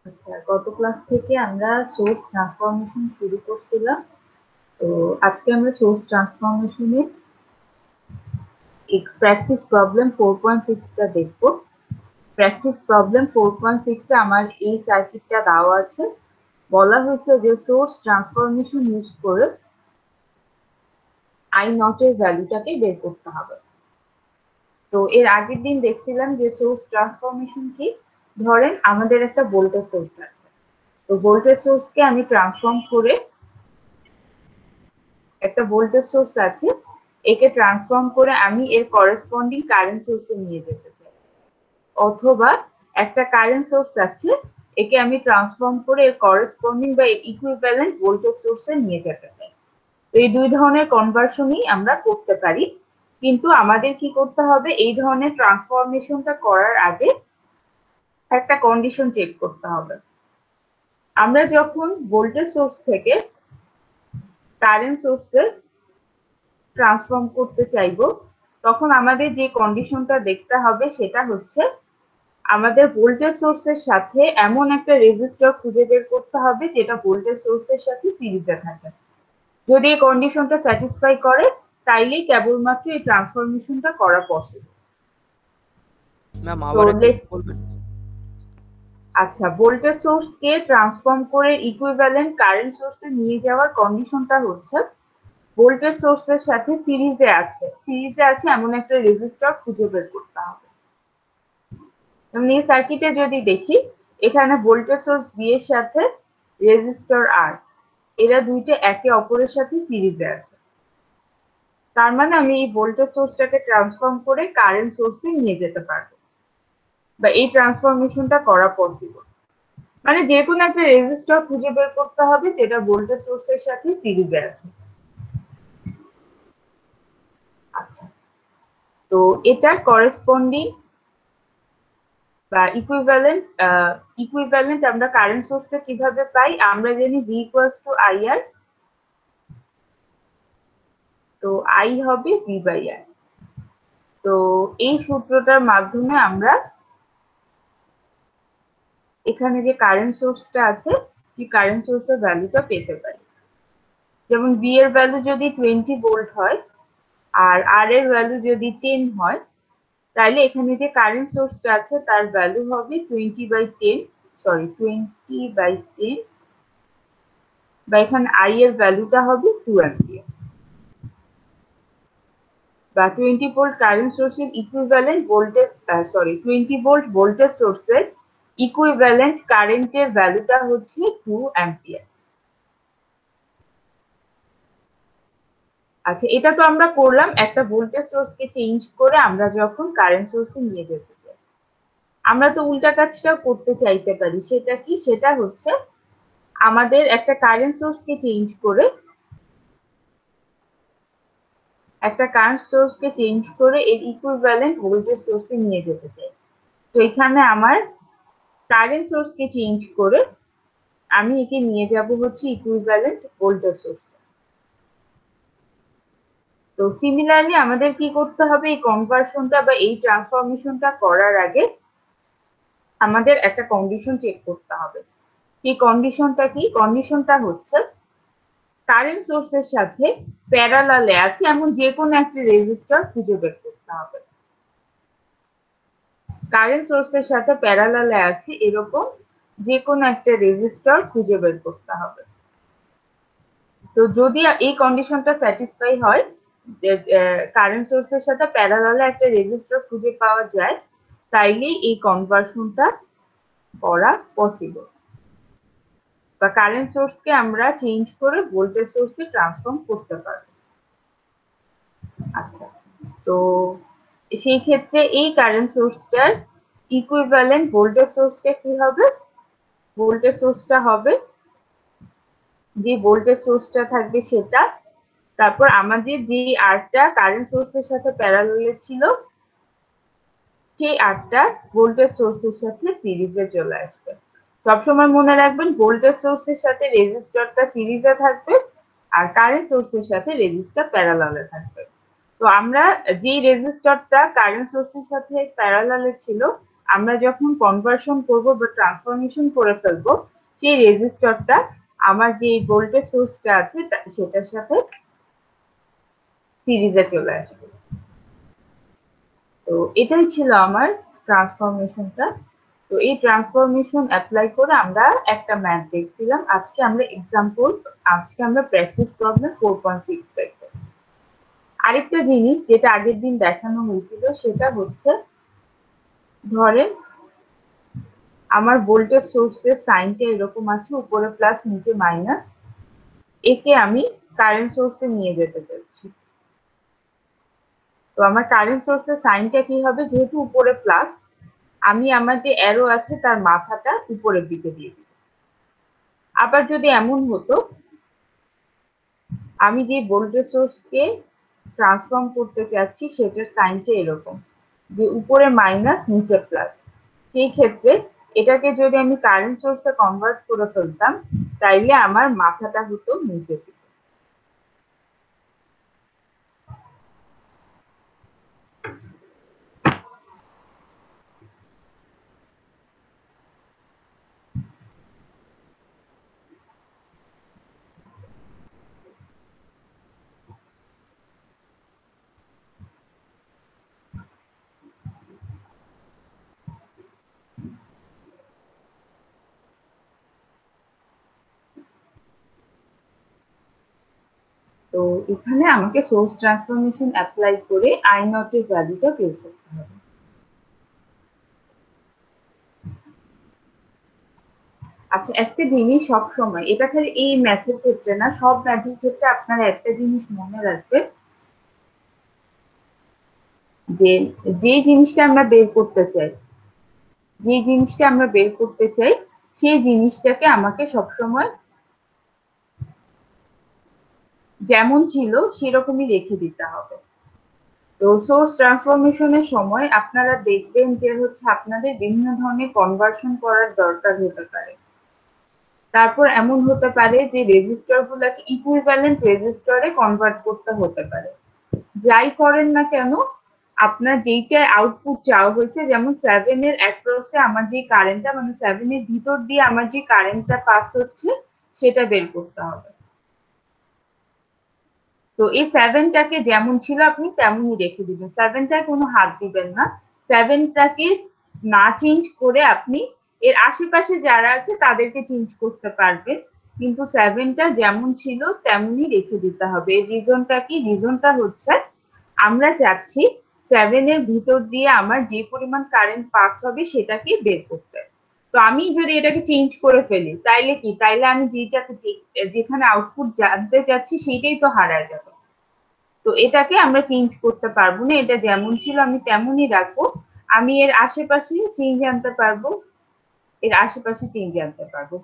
আচ্ছা, গত ক্লাস থেকে আমরা সোর্স ট্রান্সফরমেশন শুরু করছিলাম। তো আজকে আমরা সোর্স ট্রান্সফরমেশনের প্র্যাকটিস প্রবলেম 4.6টা দেখব। প্র্যাকটিস প্রবলেম 4.6 এ আমার এই সার্কিটটা দেওয়া আছে। বলা হয়েছে যে সোর্স ট্রান্সফরমেশন ইউজ করে আই নট এর ভ্যালুটাকে বের করতে হবে। তো এর আগের দিন দেখছিলাম যে সোর্স ট্রান্সফরমেশন কি, ধরেন আমাদের একটা ভোল্টেজ সোর্স আছে। তো ভোল্টেজ সোর্সকে আমি ট্রান্সফর্ম করে একটা ভোল্টেজ সোর্স আছে, একে ট্রান্সফর্ম করে আমি এর করেসপন্ডিং কারেন্ট সোর্সে নিয়ে যেতে চাই। অথবা একটা কারেন্ট সোর্স আছে, একে আমি ট্রান্সফর্ম করে এর করেসপন্ডিং বা ইকুইভ্যালেন্ট ভোল্টেজ সোর্সে নিয়ে যেতে চাই। তো এই দুই ধরনের কনভার্সনই আমরা করতে পারি, কিন্তু আমাদের কি করতে হবে, এই ধরনের ট্রান্সফরমেশনটা করার আগে একটা কন্ডিশন চেক করতে হবে। আমরা যখন ভোল্টেজ সোর্স থেকে কারেন্ট সোর্সে ট্রান্সফর্ম করতে চাইবো, তখন আমাদের যে কন্ডিশনটা দেখতে হবে সেটা হচ্ছে আমাদের ভোল্টেজ সোর্সের সাথে এমন একটা রেজিস্টর খুঁজে বের করতে হবে যেটা ভোল্টেজ সোর্সের সাথে সিরিজে থাকে। যদি এই কন্ডিশনটা স্যাটিসফাই করে, তাইলেই কেবলমাত্র এই ট্রান্সফরমেশনটা করা পসিবল। ম্যাম তো আবার একটু বলবেন? আচ্ছা, ভোল্টেজ সোর্সকে ট্রান্সফর্ম করে ইকুইভ্যালেন্ট কারেন্ট সোর্সে নিয়ে যাওয়ার কন্ডিশনটা হচ্ছে ভোল্টেজ সোর্সের সাথে সিরিজে আছে এমন একটা রেজিস্টর খুঁজে বের করতে হবে। যেমন এই সার্কিটে যদি দেখি, এখানে ভোল্টেজ সোর্স বি এর সাথে রেজিস্টর আর, এরা দুইটা একে অপরের সাথে সিরিজে আছে। তার মানে আমি এই ভোল্টেজ সোর্সটাকে ট্রান্সফর্ম করে কারেন্ট সোর্সে নিয়ে যেতে পারবো, বা এই ট্রান্সফরমেশনটা করা পসিবল। মানে যে কোনো একটা রেজিস্টর খুঁজে বের করতে হবে যেটা ভোল্টেজ সোর্সের সাথে সিরিজে আছে। আচ্ছা, তো এটার করেসপন্ডিং বা ইকুইভ্যালেন্ট আমরা কারেন্ট সোর্সটা কিভাবে পাই, আমরা জানি ভি ইকুয়ালস টু আই আর। তো আই হবে ভি বাই আর। তো এই সূত্রটার মাধ্যমে আমরা এখানে যে কারেন্ট সোর্সটা আছে, সেই কারেন্ট সোর্সের ভ্যালুটা পেতে পারি। যেমন ভি এর ভ্যালু যদি 20 ভোল্ট হয় আর আর এর ভ্যালু যদি 10 হয়, তাহলে এখানে যে কারেন্ট সোর্সটা আছে তার ভ্যালু হবে 20/10, বা এখানে আই এর ভ্যালুটা হবে 2 অ্যাম্পিয়ার। বা 20 ভোল্ট কারেন্ট সোর্সের ইকুইভ্যালেন্ট ভোল্টেজ, 20 ভোল্ট ভোল্টেজ সোর্সের ইকুইভ্যালেন্ট কারেন্টের ভ্যালুটা হচ্ছে 2 অ্যাম্পিয়ার। আচ্ছা, এটা তো আমরা করলাম একটা ভোল্টেজ সোর্সকে চেঞ্জ করে আমরা যখন কারেন্ট সোর্সে নিয়ে যেতে চাই। আমরা তো উল্টা কাজটাও করতে চাইতে পারি, সেটা কি, সেটা হচ্ছে আমাদের একটা কারেন্ট সোর্সকে চেঞ্জ করে এর ইকুইভ্যালেন্ট ভোল্টেজ সোর্সে নিয়ে যেতে চাই। তো এখানে আমার কারেন্ট সোর্সকে চেঞ্জ করে আমি একে নিয়ে যাব হচ্ছে ইকুইভ্যালেন্ট ভোল্টেজ সোর্স। তো সিমিলারলি আমাদের কি করতে হবে, এই কনভার্সনটা বা এই ট্রান্সফরমেশনটা করার আগে আমাদের একটা কন্ডিশন চেক করতে হবে। এই কন্ডিশনটা কি, কন্ডিশনটা হচ্ছে কারেন্ট সোর্সের সাথে প্যারালালে আছে এমন যে কোনো একটা রেজিস্টর খুঁজে বের করতে হবে। কারেন্ট সোর্সের সাথে প্যারালালে আছে এরকম যে কোনো একটা রেজিস্টর খুঁজে বের করতে হবে। তো যদি এই কন্ডিশনটা স্যাটিসফাই হয়, যে কারেন্ট সোর্সের সাথে প্যারালালে একটা রেজিস্টর খুঁজে পাওয়া যায়, তাইলেই এই কনভার্সনটা করা পসিবল, বা কারেন্ট সোর্সকে আমরা চেঞ্জ করে ভোল্টেজ সোর্সে ট্রান্সফর্ম করতে পারবো। আচ্ছা, তো সেই ক্ষেত্রে এই কারেন্ট সোর্সটার ইকুইভ্যালেন্ট ভোল্টেজ সোর্সটা কি হবে, ভোল্টেজ সোর্সটা হবে যে ভোল্টেজ সোর্সটা থাকবে সেটা, তারপর আমাদের যে আরটা কারেন্ট সোর্সের সাথে প্যারালালে ছিল সেই আরটা ভোল্টেজ সোর্সের সাথে সিরিজে চলে আসবে। সবসময় মনে রাখবেন ভোল্টেজ সোর্সের সাথে রেজিস্টরটা সিরিজে থাকবে আর কারেন্ট সোর্সের সাথে রেজিস্টর প্যারালালে থাকবে। তো আমরা যে রেজিস্টরটা কারেন্ট সোর্সের সাথে প্যারালালে ছিল আমরা যখন কনভার্সন করব বা ট্রান্সফরমেশন করে ফেলবো, সেই রেজিস্টরটা আমার যে ভোল্টেজ সোর্সটা আছে সেটার সাথে সিরিজে চলে আসবে। তো এটাই ছিল আমার ট্রান্সফরমেশনটা। তো এই ট্রান্সফরমেশন অ্যাপ্লাই করে আমরা একটা ম্যাথ দেখছিলাম। আজকে আমরা প্র্যাকটিস প্রবলেম 4.6 দেখব। আরেকটা জিনিস যেটা আগের দিন দেখানো হয়েছিল সেটা হচ্ছে, ধরেন আমার ভোল্টেজ সোর্সের সাইনটা এরকম আছে, উপরে প্লাস নিচে মাইনাস। একে আমি কারেন্ট সোর্সে নিয়ে যেতে চাচ্ছি। তো আমার কারেন্ট সোর্সের সাইনটা কি হবে, যেহেতু উপরে প্লাস, আমি আমার যে অ্যারো আছে তার মাথাটা উপরের দিকে দিয়ে দিই। আবার যদি এমন হতো, আমি যে ভোল্টেজ সোর্সকে ট্রান্সফর্ম করতে চাচ্ছি সেটার সাইনটা এরকম, যে উপরে মাইনাস নিচে প্লাস, সেই ক্ষেত্রে এটাকে যদি আমি কারেন্ট সোর্সে কনভার্ট করে ফেলতাম, তাইলে আমার মাথাটা হতো নিচে দিকে। তো এখানে আমাকে সোর্স ট্রান্সফরমেশন অ্যাপ্লাই করে আই নট এর ভ্যালুটা বের করতে হবে। আচ্ছা, একটা জিনিস সব সময়, এটা খালি এই ম্যাথের ক্ষেত্রে না, সব ম্যাথের ক্ষেত্রে আপনারা একটা জিনিস মনে রাখবেন, যে যে জিনিসটা আমরা বের করতে চাই, সেই জিনিসটাকে আমাকে সবসময় যেমন ছিল সেরকমই রেখে দিতে হবে। তো সোর্স ট্রান্সফরমেশনের সময় আপনারা দেখবেন যে হচ্ছে আপনাদের বিভিন্ন ধরনের কনভার্সন করার দরকার হতে পারে। তারপর এমন হতে পারে যে রেজিস্টর গুলাকে ইকুইভ্যালেন্ট রেজিস্টরে কনভার্ট করতে হতে পারে। যাই করেন না কেন, আপনার যেইটা আউটপুট চাওয়া হয়েছে, যেমন 7 এর অ্যাক্রসে আমার যে কারেন্টটা, মানে 7 এর ভিতর দিয়ে আমার যে কারেন্টটা পাস হচ্ছে সেটা বের করতে হবে। তো এই 7টাকে যেমন ছিল আপনি তেমনই রেখে দিবেন, 7টায় কোনো হাত দিবেন না। 7টাকে না চেঞ্জ করে আপনি এর আশেপাশে যারা আছে তাদেরকে চেঞ্জ করতে পারবেন, কিন্তু 7টা যেমন ছিল তেমনই রেখে দিতে হবে। এর রিজনটা কি? রিজনটা হচ্ছে, আমরা চাচ্ছি 7 এর ভিতর দিয়ে আমার যে পরিমাণ কারেন্ট পাস হবে সেটাকে বের করতে। তো আমি যদি এটাকে চেঞ্জ করে ফেলি তাইলে কি, তাইলে আমি যেখানে আউটপুট জানতে চাচ্ছি সেইটাই তো হারায় যাবে। তো এটাকে আমরা চেঞ্জ করতে পারবো না, এটা যেমন ছিল আমি তেমনই রাখবো। আমি এর আশেপাশে চেঞ্জ আনতে পারবো,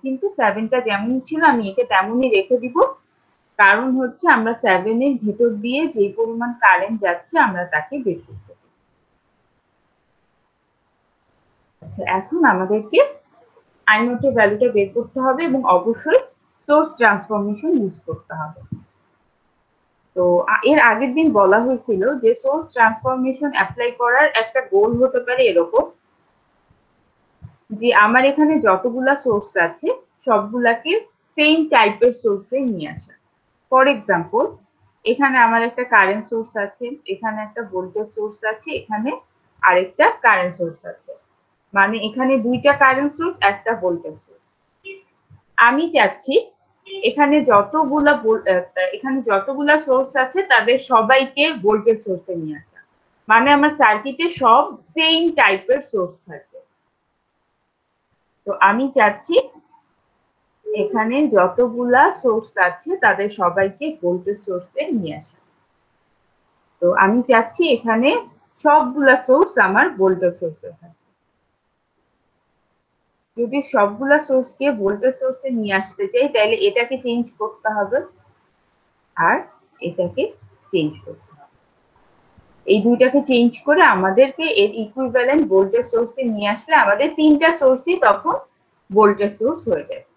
কিন্তু 7টা যেমন ছিল আমি একে তেমনই রেখে দিব। কারণ হচ্ছে আমরা 7 এর ভিতর দিয়ে যে পরিমাণ কারেন্ট যাচ্ছে আমরা তাকে বের করতে চাই। আচ্ছা, এখন আমাদেরকে আই নট এর ভ্যালুটা বের করতে হবে এবং অবশ্যই সোর্স ট্রান্সফরমেশন ইউজ করতে হবে। তো এর আগের দিন বলা হয়েছিল যে সোর্স ট্রান্সফরমেশন অ্যাপ্লাই করার একটা গোল হতে পারে এরকম, যে আমার এখানে যতগুলা সোর্স আছে সবগুলাকে সেম টাইপের সোর্সে নিয়ে আসা। ফর এক্সাম্পল, এখানে আমার একটা কারেন্ট সোর্স আছে, এখানে একটা ভোল্টেজ সোর্স আছে, এখানে আরেকটা কারেন্ট সোর্স আছে, মানে এখানে দুইটা কারেন্ট সোর্স, একটা ভোল্টেজ সোর্স। আমি চাচ্ছি এখানে যতগুলা সোর্স আছে তাদের সবাইকে ভোল্টেজ সোর্সে নিয়ে আসা, মানে আমার সার্কিটে সব সেম টাইপের সোর্স থাকবে। তো আমি চাচ্ছি এখানে যতগুলা সোর্স আছে তাদের সবাইকে ভোল্টেজ সোর্সে নিয়ে আসা। তো আমি চাচ্ছি এখানে সবগুলা সোর্স আমার ভোল্টেজ সোর্সে থাকে। যদি সবগুলা সোর্সকে ভোল্টেজ সোর্সে নিয়ে আসতে চাই তাহলে এটাকে চেঞ্জ করতে হবে আর এটাকে চেঞ্জ করতে হবে। এই দুইটাকে চেঞ্জ করে আমাদেরকে এর ইকুইভ্যালেন্ট ভোল্টেজ সোর্সে নিয়ে আসলে আমাদের তিনটা সোর্সই তখন ভোল্টেজ সোর্স হয়ে যাবে।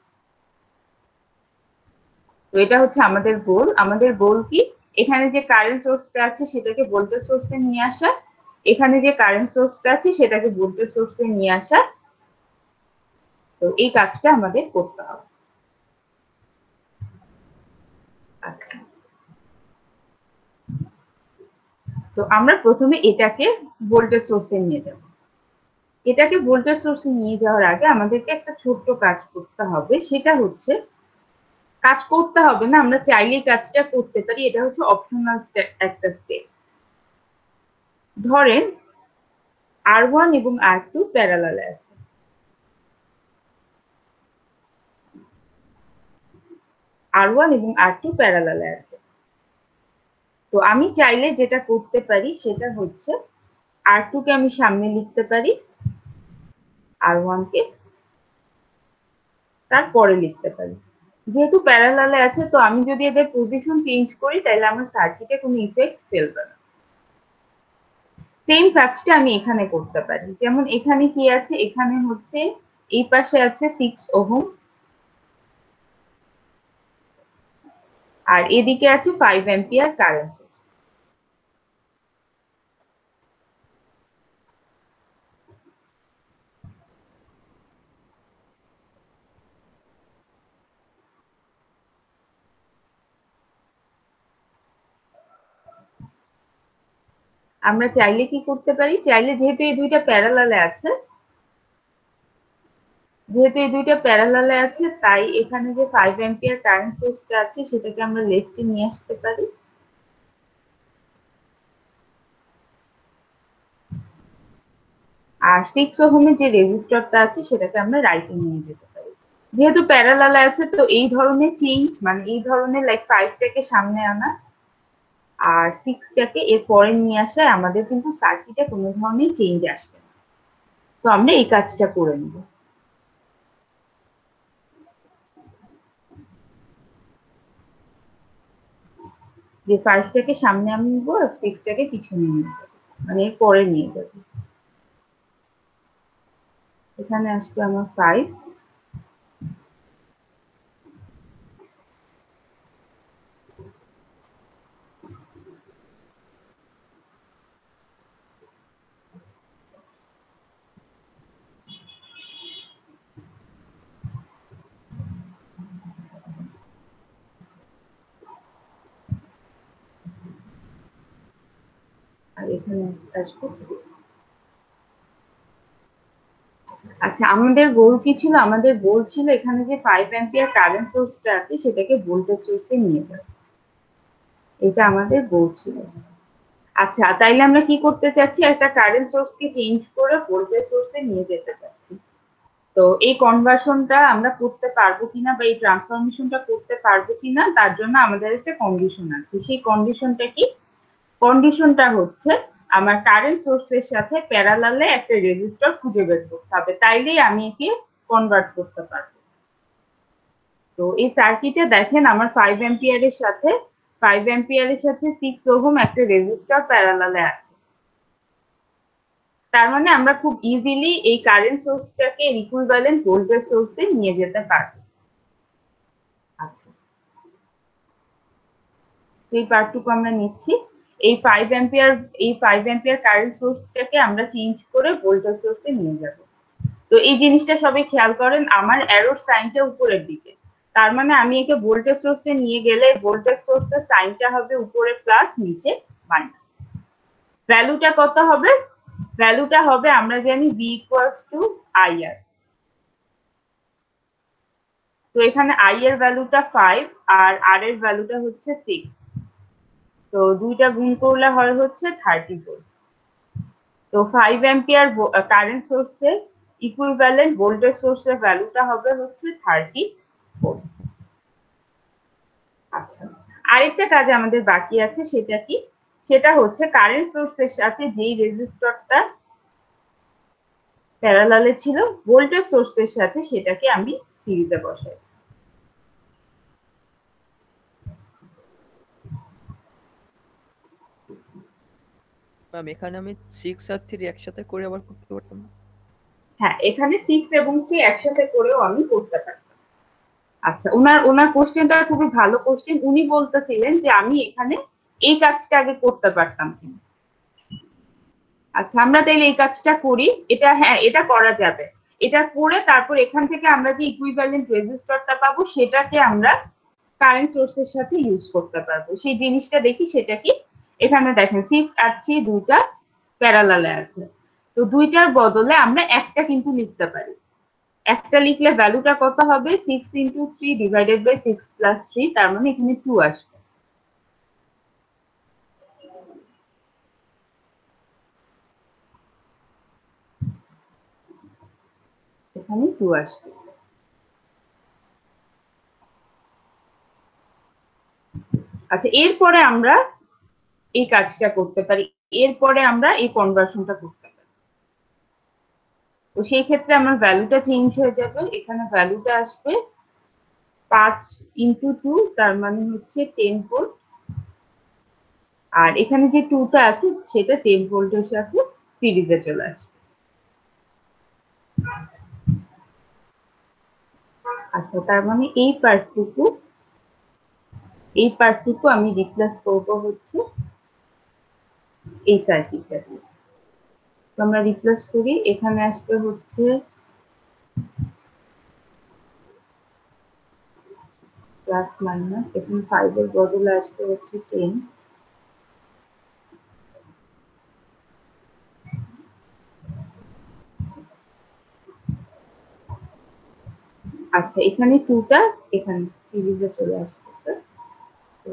তো এটা হচ্ছে আমাদের গোল। আমাদের গোল কি, এখানে যে কারেন্ট সোর্সটা আছে সেটাকে ভোল্টেজ সোর্সে নিয়ে আসা, এখানে যে কারেন্ট সোর্সটা আছে সেটাকে ভোল্টেজ সোর্সে নিয়ে আসা। তো এই কাজটা আমাদের করতে হবে। আচ্ছা, তো আমরা প্রথমে এটাকে ভোল্টেজ সোর্সে নিয়ে যাব। এটাকে ভোল্টেজ সোর্সে নিয়ে যাওয়ার আগে আমাদেরকে একটা ছোট্ট কাজ করতে হবে, সেটা হচ্ছে, কাজ করতে হবে না, আমরা চাইলেই কাজটা করতে পারি, এটা হচ্ছে অপশনাল একটা স্টেপ। ধরেন R1 এবং R2 প্যারালালে আছে। R1 এবং R2 প্যারালালে আছে। তো আমি চাইলে যেটা করতে পারি সেটা হচ্ছে R2 কে আমি সামনে লিখতে পারি, R1 কে তারপরে লিখতে পারি। যেহেতু প্যারালালে আছে, তো আমি যদি এদের পজিশন চেঞ্জ করি তাহলে আমার সার্কিটে কোনো ইফেক্ট ফেলবে না। সেম কাজটা আমি এখানে করতে পারি। যেমন এখানে কি আছে, এখানে হচ্ছে এই পাশে আছে 6 ওহম আর এদিকে আছে 5 অ্যাম্পিয়ার কারেন্ট। আমরা চাইলে কি করতে পারি, চাইলে যেহেতু এই দুইটা প্যারালালে আছে, তাই এখানে যে 5 অ্যাম্পিয়ার কারেন্ট সোর্সটা আছে সেটাকে আমরা লেফটে নিয়ে আসতে পারি। আর 6 ওহমের যে রেজিস্টরটা আছে সেটাকে আমরা রাইটে নিয়ে যেতে পারি। যেহেতু প্যারালালে আছে, তো এই ধরনের চেঞ্জ, মানে এই ধরনের লাইক 5টাকে সামনে আনা আর 6টাকে এর পরে নিয়ে আসায় আমাদের কিন্তু সার্কিটে কোনো ধরনের চেঞ্জ আসবে না। তো আমরা এই কাজটা করে নেব। যে 5টাকে সামনে আনবো আর 6টাকে পিছনে নিয়ে যাবো, মানে এর পরে নিয়ে যাবো। এখানে আসবে আমার 5, আর এখানে আসবে 6। আচ্ছা, আমাদের গোল কি ছিল, আমাদের গোল ছিল এখানে যে 5 অ্যাম্পিয়ার কারেন্ট সোর্সটা আছে সেটাকে ভোল্টেজ সোর্সে নিয়ে যাওয়া। এটা আমাদের গোল ছিল। আচ্ছা, তাইলে আমরা কি করতে চাচ্ছি, একটা কারেন্ট সোর্সকে চেঞ্জ করে ভোল্টেজ সোর্সে নিয়ে যেতে চাচ্ছি। তো এই কনভার্সনটা আমরা করতে পারবো কিনা বা এই ট্রান্সফরমেশনটা করতে পারবো কিনা তার জন্য আমাদের একটা কন্ডিশন আছে। সেই কন্ডিশনটা কি, কন্ডিশনটা হচ্ছে আমার কারেন্ট সোর্সের সাথে প্যারালালে একটা রেজিস্টর খুঁজে বের করতে হবে, তাইলেই আমি একে কনভার্ট করতে পারবো। তো এই সার্কিটে দেখেন আমার 5 অ্যাম্পিয়ারের সাথে 6 ওহম একটা রেজিস্টর প্যারালালে আছে। তার মানে আমরা খুব ইজিলি এই কারেন্ট সোর্সটাকে ইকুইভ্যালেন্ট ভোল্টেজ সোর্সে নিয়ে যেতে পারবো। আচ্ছা, এই পার্টটুকু আমরা নিচ্ছি। এই 5 অ্যাম্পিয়ার কারেন্ট সোর্সটাকে আমরা চেঞ্জ করে ভোল্টেজ সোর্সে নিয়ে যাব। তো এই জিনিসটা সবাই খেয়াল করেন, আমার অ্যারোর সাইনটা উপরের দিকে, তার মানে আমি একে ভোল্টেজ সোর্সে নিয়ে গেলে ভোল্টেজ সোর্সের সাইনটা হবে উপরে প্লাস, নিচে মাইনাস। ভ্যালুটা কত হবে, ভ্যালুটা হবে আমরা জানি V ইকুয়ালস টু IR। তো এখানে I এর ভ্যালুটা 5 আর R এর ভ্যালুটা হচ্ছে 6। তো দুইটা গুণ করলে হয় হচ্ছে 34। তো 5 অ্যাম্পিয়ার কারেন্ট সোর্সের ইকুইভ্যালেন্ট ভোল্টেজ সোর্সের ভ্যালুটা হবে হচ্ছে 34। আচ্ছা, আরেকটা কাজ আমাদের বাকি আছে, সেটা কি, সেটা হচ্ছে কারেন্ট সোর্সের সাথে যেই রেজিস্টরটা প্যারালালে ছিল ভোল্টেজ সোর্সের সাথে সেটাকে আমি সিরিজে বসাই। ম্যাম এখানে আমি 6 আর 3 একসাথে করে আবার করতে পারতাম না? হ্যাঁ, এখানে 6 এবং 3 একসাথে করেও আমি করতে পারতাম। আচ্ছা, ওনার ওনার কোশ্চেনটা খুবই ভালো কোশ্চেন। উনি বলতেছিলেন যে আমি এখানে এই কাজটা আগে করতে পারতাম কিনা। আচ্ছা, আমরা তাইলে এই কাজটা করি। এটা, হ্যাঁ, এটা করা যাবে। এটা করে তারপর এখান থেকে আমরা যে ইকুইভ্যালেন্ট রেজিস্টারটা পাবো সেটাকে আমরা কারেন্ট সোর্সের সাথে ইউজ করতে পারবো। সেই জিনিসটা দেখি, সেটা কি। এখানে দেখেন 6 আর 3 দুইটা প্যারালালে আছে। তো দুইটার বদলে আমরা একটা কিন্তু লিখতে পারি। একটা লিখলে ভ্যালুটা কত হবে? 6 ইন্টু 3 ডিভাইডেড বাই 6 প্লাস 3, তার মানে এখানে 2 আসবে। এখানে 2 আসবে। আচ্ছা, এরপরে আমরা এই কাজটা করতে পারি। এরপরে আমরা এই কনভার্সনটা করতে পারি। তো সেই ক্ষেত্রে আমার ভ্যালুটা চেঞ্জ হয়ে যাবে। এখানে ভ্যালুটা আসবে 5 ইন্টু 2, তার মানে হচ্ছে 10 ভোল্ট। আর এখানে যে 2টা আছে সেটা 10 ভোল্টের সাথে সিরিজে চলে আসবে। আচ্ছা, তার মানে এই পার্টটুকু আমি রিপ্লেস করব হচ্ছে এই সার্কিটটা দিয়ে। তো আমরা রিপ্লেস করি। এখানে আসবে হচ্ছে প্লাস মাইনাস, এখানে 5 এর বদলে আসবে হচ্ছে 10। আচ্ছা, এখানে 2টা এখানে সিরিজে চলে আসতেছে। তো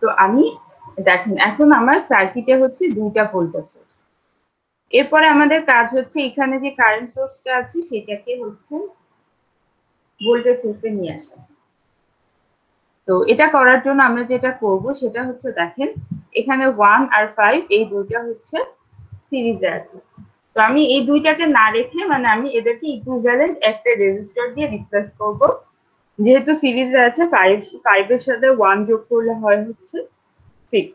তো আমি দেখেন এখন আমার সার্কিটে হচ্ছে 2টা ভোল্টেজ সোর্স। এরপরে আমাদের কাজ হচ্ছে এখানে যে কারেন্ট সোর্সটা আছে সেটাকে হচ্ছে ভোল্টেজ সোর্সে নিয়ে আসা। তো এটা করার জন্য আমরা যেটা করব সেটা হচ্ছে দেখেন এখানে 1 আর 5 এই দুইটা হচ্ছে সিরিজে আছে। তো আমি এই দুইটাকে না রেখে, মানে আমি এদেরকে ইকুইভ্যালেন্ট একটা রেজিস্টর দিয়ে রিপ্লেস করব। যেহেতু সিরিজে আছে, 5 এর সাথে 1 যোগ করলে হয় হচ্ছে 6।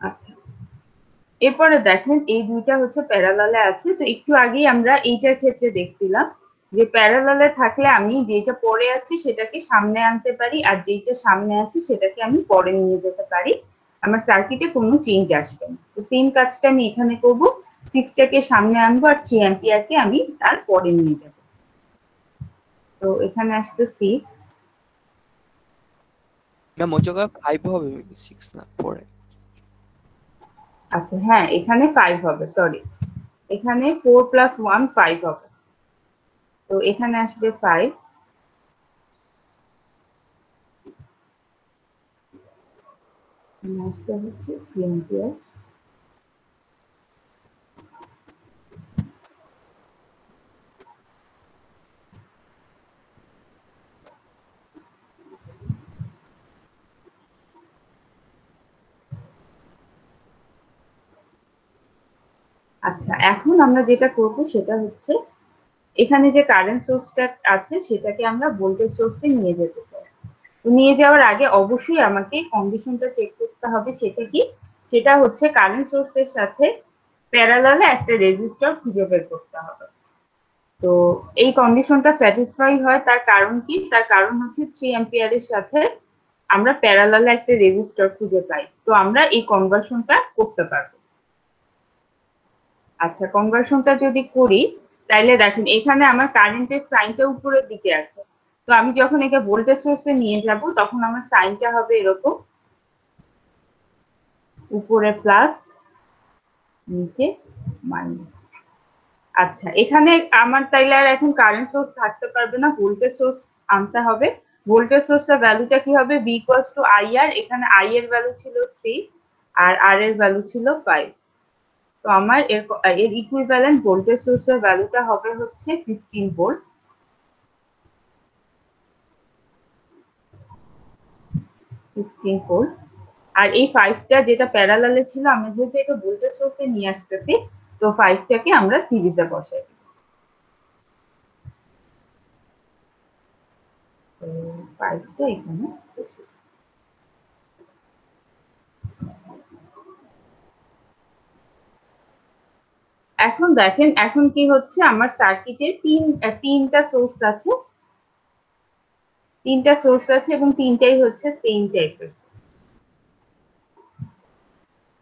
আচ্ছা, এরপরে দেখেন এই দুইটা হচ্ছে প্যারালালে আছে। তো একটু আগেই আমরা এইটার ক্ষেত্রে দেখছিলাম যে প্যারালালে থাকলে আমি যেটা পরে আছি সেটাকে সামনে আনতে পারি, আর যেটা সামনে আছে সেটাকে আমি পরে নিয়ে যেতে পারি। আমার সার্কিটে কোনো চেঞ্জ আসবে না। তো সেম কাজটা আমি এখানে করব। 6টাকে সামনে আনবো আর 3 অ্যাম্পিয়ারকে আমি তার পরে নিয়ে যাব। তো এখানে আসবে 6। ম্যাম ওই জায়গায় 5 হবে, 6 না পরে। আচ্ছা, হ্যাঁ, এখানে 5 হবে, সরি। এখানে 4 প্লাস 1 5 হবে। তো এখানে আসবে 5। আসতে হচ্ছে 3 অ্যাম্পিয়ার। আচ্ছা, এখন আমরা যেটা করব সেটা হচ্ছে এখানে যে কারেন্ট সোর্সটা আছে সেটাকে আমরা ভোল্টেজ সোর্সে নিয়ে যেতে চাই। তো নিয়ে যাওয়ার আগে অবশ্যই আমাকে কন্ডিশনটা চেক করতে হবে। সেটা কি? সেটা হচ্ছে কারেন্ট সোর্সের সাথে প্যারালালে একটা রেজিস্টর খুঁজে বের করতে হবে। তো এই কন্ডিশনটা স্যাটিসফাই হয়, তার কারণ কি? তার কারণ হচ্ছে 3 অ্যাম্পিয়ারের সাথে আমরা প্যারালালে একটা রেজিস্টর খুঁজে পাই। তো আমরা এই কনভার্সনটা করতে পারবো। আচ্ছা, কনভার্সনটা যদি করি তাইলে দেখেন এখানে আমার কারেন্টের সাইনটা উপরের দিকে আছে। তো আমি যখন একে ভোল্টেজ সোর্সে নিয়ে যাব তখন আমার সাইনটা হবে এরকম, উপরে প্লাস, নিচে মাইনাস। আচ্ছা, এখানে আমার তাইলে আর এখন কারেন্ট সোর্স থাকতে পারবে না, ভোল্টেজ সোর্স আনতে হবে। ভোল্টেজ সোর্সের ভ্যালুটা কি হবে? ভি ইকুয়ালস টু আই আর। এখানে আই এর ভ্যালু ছিল 3 আর আর এর ভ্যালু ছিল 5। তো আমার এর ইকুইভ্যালেন্ট ভোল্টেজ সোর্সের ভ্যালুটা হবে হচ্ছে 15 ভোল্ট। 15 ভোল্ট। আর এই 5টা যেটা প্যারালালে ছিল, আমরা যেহেতু এটা ভোল্টেজ সোর্সে নিয়ে আসতেছি, তো 5টাকে আমরা সিরিজে বসাই। তো 5টা এখানে। এখন দেখেন এখন কি হচ্ছে, আমার সার্কিটে তিনটা সোর্স আছে, এবং তিনটাই হচ্ছে সেম টাইপের।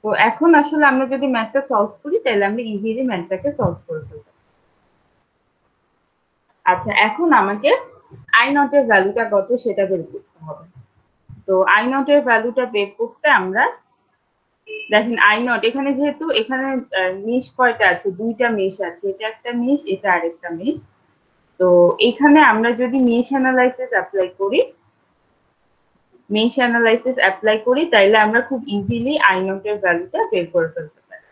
তো এখন আসলে আমরা যদি ম্যাথটা সলভ করি তাহলে আমরা ইজিলি ম্যাথটাকে সলভ করে ফেলবো। আচ্ছা, এখন আমাকে আই নট এর ভ্যালুটা কত সেটা বের করতে হবে। তো আই নট এর ভ্যালুটা বের করতে আমরা দেখেন আই নট এখানে যেহেতু এখানে মেশ কয়টা আছে, দুইটা মেশ আছে, এটা একটা মেশ, এটা আরেকটা মেশ। তো এখানে আমরা যদি মেশ অ্যানালাইসিস অ্যাপ্লাই করি তাইলে আমরা খুব ইজিলি আই নট এর ভ্যালুটা বের করে ফেলতে পারি।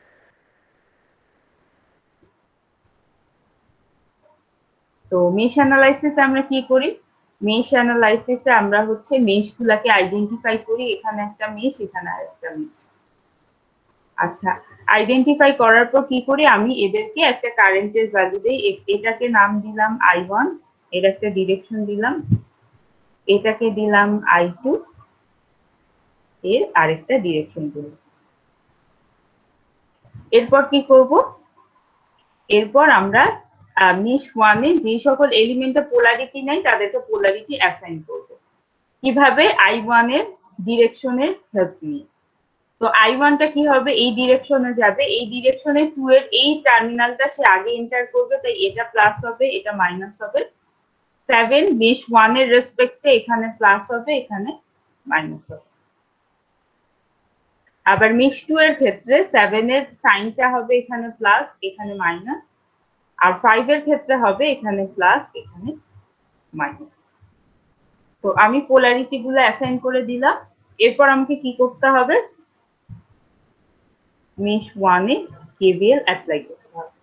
তো মেশ অ্যানালাইসিস আমরা কি করি, মেশ অ্যানালাইসিসে আমরা হচ্ছে মেশগুলাকে আইডেন্টিফাই করি, এখানে একটা মেশ, এখানে আরেকটা মেশ। আচ্ছা, আইডেন্টিফাই করার পর কি করি, আমি এদেরকে একটা কারেন্টের ভ্যালু দেই। এটাকে নাম দিলাম I1, এর একটা ডিরেকশন দিলাম, এটাকে দিলাম I2, এর আরেকটা ডিরেকশন দিলাম। এরপর কি করব, এরপর আমরা মেশ ওয়ানে যে সকল এলিমেন্টে পোলারিটি নাই তাদেরকে পোলারিটি অ্যাসাইন করব। কিভাবে, I1 এর ডিরেকশনের হেল্প নিয়ে। তো I1টা কি হবে, এই ডিরেকশনে যাবে, এই ডিরেকশনে 2 এর এই টার্মিনালটা সে আগে এন্টার করবে, তাই এটা প্লাস হবে, এটা মাইনাস হবে। 7 মেশ 1 এর রেসপেক্টে এখানে প্লাস হবে, এখানে মাইনাস হবে। আবার মেশ 2 এর ক্ষেত্রে 7 এর সাইনটা হবে এখানে প্লাস, এখানে মাইনাস। আর 5 এর ক্ষেত্রে হবে এখানে প্লাস, এখানে মাইনাস। তো আমি পোলারিটি গুলো অ্যাসাইন করে দিলাম। এরপর আমাকে কি করতে হবে, মেশ 1 এ কেভিএল অ্যাপ্লাই করতে হবে।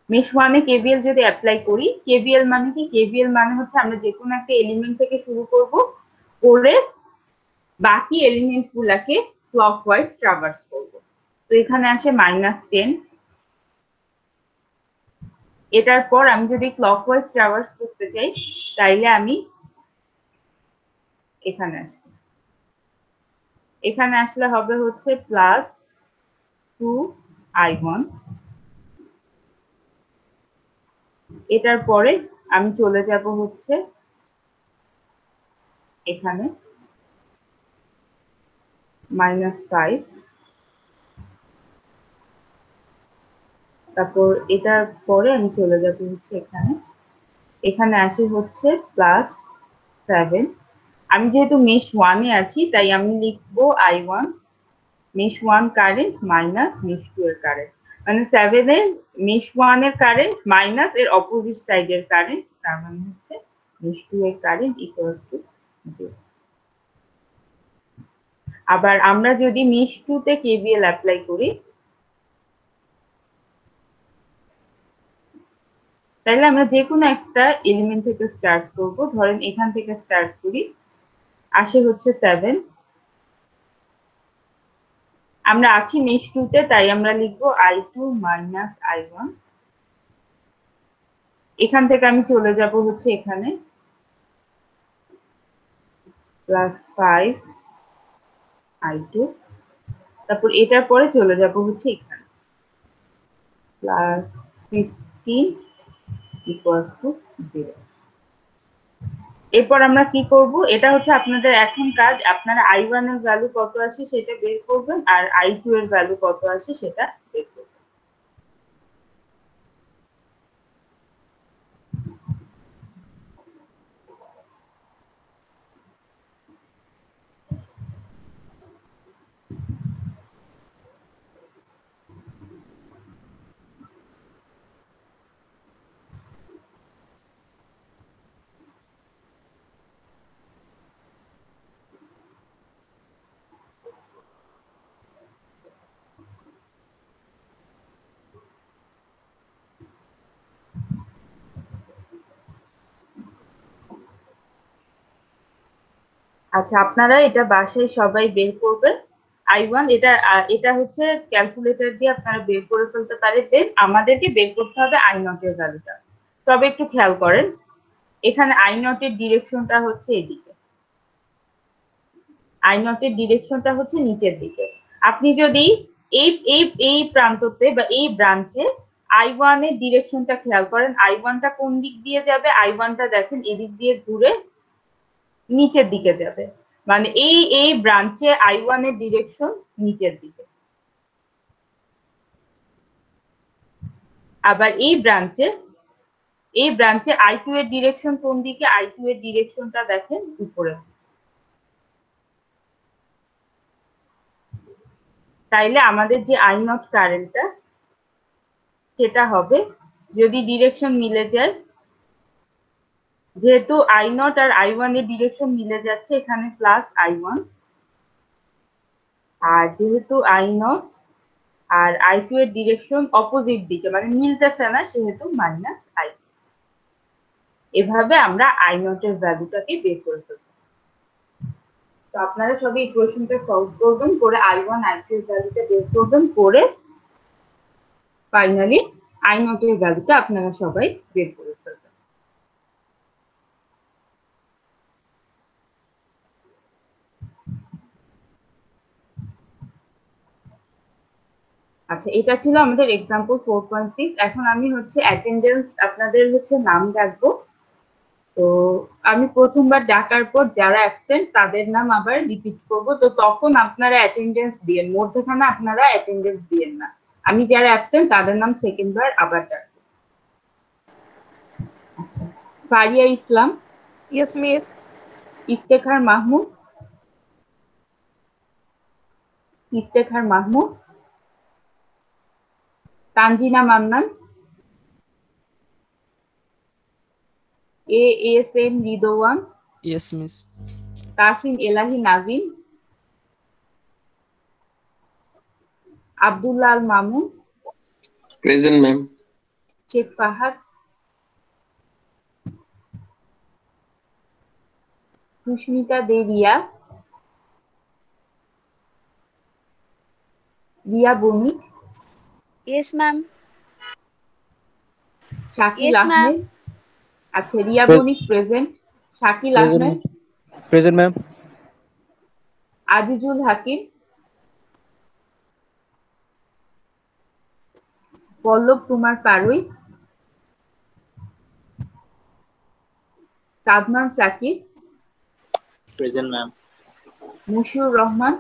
মেশ 1 এ কেভিএল যদি অ্যাপ্লাই করি, কেভিএল মানে কি, কেভিএল মানে হচ্ছে আমরা যে কোনো একটা এলিমেন্ট থেকে শুরু করব, করে বাকি এলিমেন্ট গুলাকে ক্লকওয়াইজ ট্রাভার্স করব। তো এখানে আসে -10। এটার পর আমি যদি ক্লকওয়াইজ ট্রাভার্স করতে চাই তাইলে আমি এখানে আসি, এখানে আসলে হবে হচ্ছে +2I1। এটার পরে আমি চলে যাব হচ্ছে এখানে -5। তারপর এটার পরে আমি চলে যাব হচ্ছে এখানে, এখানে আসি হচ্ছে +7। আমি যেহেতু মেশ 1 এ আছি তাই আমি লিখবো I1 mesh 1 current minus mesh 2 এর কারেন্ট, মানে 7 এর মেশ 1 এর কারেন্ট মাইনাস এর অপোজিট সাইডের কারেন্ট, তার মানে হচ্ছে মেশ 2 এর কারেন্ট ইকুয়ালস টু 0। আবার আমরা যদি মেশ 2 তে কেভিএল অ্যাপ্লাই করি তাহলে আমরা যে কোনো একটা এলিমেন্ট থেকে স্টার্ট করব, ধরেন এখান থেকে স্টার্ট করি, আসে হচ্ছে 7। আমরা আছি মেশ 2 তে তাই আমরা লিখবো I2 মাইনাস I1। এখান থেকে আমি চলে যাব হচ্ছে এখানে +5I2। তারপর এটার পরে চলে যাব হচ্ছে এখানে +15 ইকুয়ালস টু 0। এরপর আমরা কি করব, এটা হচ্ছে আপনাদের এখন কাজ, আপনারা I1 এর ভ্যালু কত আসে সেটা বের করবেন, আর I2 এর ভ্যালু কত আসে সেটা বের করবেন। আচ্ছা, আপনারা এটা বাসায় সবাই বের করবেন। I1 এটা হচ্ছে ক্যালকুলেটর দিয়ে আপনারা বের করে ফেলতে পারেন। দেন আমাদেরকে বের করতে হবে I0 এর ভ্যালুটা। তবে একটু খেয়াল করেন, এখানে I0 এর ডিরেকশনটা হচ্ছে এদিকে, I0 এর ডিরেকশনটা হচ্ছে নিচের দিকে। আপনি যদি এই এই এই প্রান্ততে বা এই ব্রাঞ্চে I1 এর ডিরেকশনটা খেয়াল করেন, I1 টা কোন দিক দিয়ে যাবে, I1 টা দেখেন এদিক দিয়ে ঘুরে নিচের দিকে যাবে। মানে এই ব্রাঞ্চে I1 এর ডিরেকশন নিচের দিকে। আবার এই ব্রাঞ্চে I2 এর ডিরেকশন কোন দিকে, I2 এর ডিরেকশনটা দেখেন উপরে। তাইলে আমাদের যে I0 কারেন্টটা সেটা হবে, যদি ডিরেকশন মিলে যায়, যেহেতু I0 আর I1 এর ডিরেকশন মিলে যাচ্ছে, এখানে প্লাস I1, আর যেহেতু I0 আর I2 এর ডিরেকশন অপোজিট দিকে মানে মিলতেছে না, সেহেতু মাইনাস I। এভাবে আমরা I0 এর ভ্যালুটাকে বের করে ফেলবো। তো আপনারা সবাই ইকুয়েশনটা সলভ করবেন, করে I1 I2 এর ভ্যালুটা বের করবেন, করে ফাইনালি I0 এর ভ্যালুটা আপনারা সবাই বের করে ফেলবেন। আচ্ছা, এটা ছিল আমাদের এক্সাম্পল 4.6। এখন আমি হচ্ছে অ্যাটেন্ডেন্স আপনাদের হচ্ছে নাম ডাকবো। তো আমি প্রথমবার ডাকার পর যারা অ্যাবসেন্ট তাদের নাম আবার রিপিট করব। তো তখন আপনারা অ্যাটেন্ডেন্স দিয়েন, মধ্যখানে আপনারা অ্যাটেন্ডেন্স দিয়েন না। আমি যারা অ্যাবসেন্ট তাদের নাম সেকেন্ড বার আবার ডাকবো। আচ্ছা, Faria Islam, Yes, miss. Iftekhar Mahmud, Iftekhar Mahmud, Tanzina Mannan, ASM Ridwan, yes miss. Tasin Elahi Navin, Abdullah Al Mamun, Present, ma'am. Sheikh Fahad, Susmita Dey Riya, Riya Banik, Yes, ma'am. Shakil Yes, ma'am. Ahmed. আচ্ছা, Riya Pre- Banik present, Shakil Present, Ahmed, present, ma'am. Azizul Hakim, Pallab Kumar Parui, Sadman Sakib, Present, ma'am. Mushiur Rahman,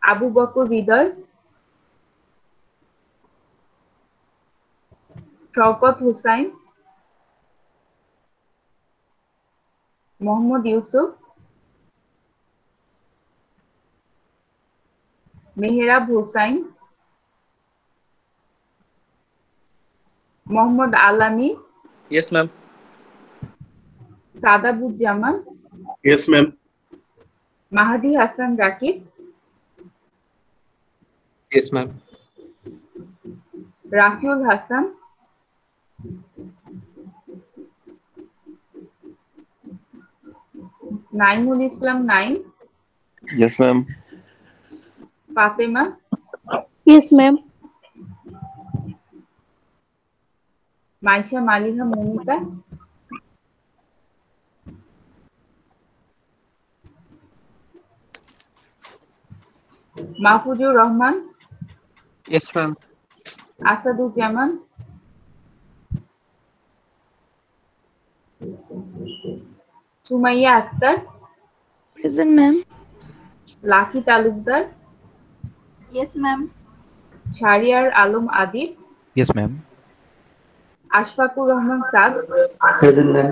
Abu Bakar হৃদয়, Shawkat Hussain, Mohammad Yusuf, Mehrab Hussain, Mohammad আলামি, Yes, ma'am. Sadabuzzaman, Yes, ma'am. Mahadi Hasan Rakib, Yes, ma'am. Rafiul Hasan, Naimul Islam Naim, Yes, ma'am. Fatema, Yes, ma'am. Maisha Maliha Monika, Mahfuzur Rahman, Yes, ma'am. Asaduzzaman, Sumaiya Akter, Present, ma'am. Lucky Talukdar, Yes, ma'am. Shahriar Alam Adib, Yes, ma'am. Ashfakur Rahman Saad, Present, ma'am.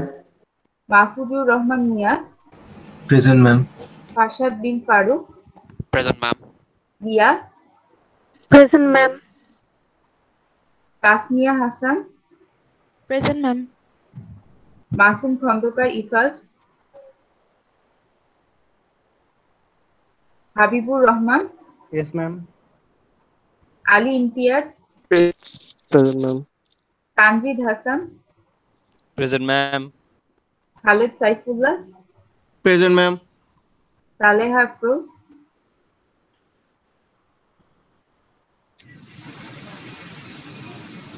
Mahfuzur Rahman Mia, Present, ma'am. Farshad Bin Faruk, Present, ma'am. Riya, Present, ma'am. Tasmia Hasan, Present, ma'am. Masum Khandakar Ifaz, Habibur Rahman, Yes, ma'am. Ali Imtiaz, Present, ma'am. Tanjid Hasan, Present, ma'am. Khaled Saifullah, Present, ma'am. Saleha Afroz,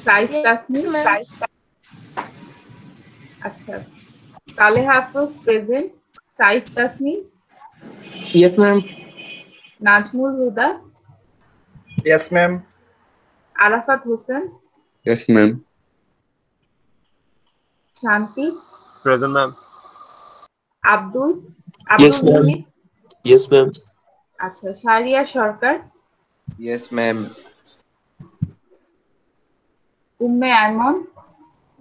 Saif Tasnim. আচ্ছা, Saleha Afroz present, Saif Tasnim, Yes, ma'am. Nazmul Huda, Yes, ma'am. Arafat Hossain, Yes, ma'am. শান্তি, Present, ma'am. Abdul Yes, Abdul ma'am. Muhith. Yes, ma'am. আচ্ছা, Sharia Sarkar, Yes, ma'am. Umme Ayman,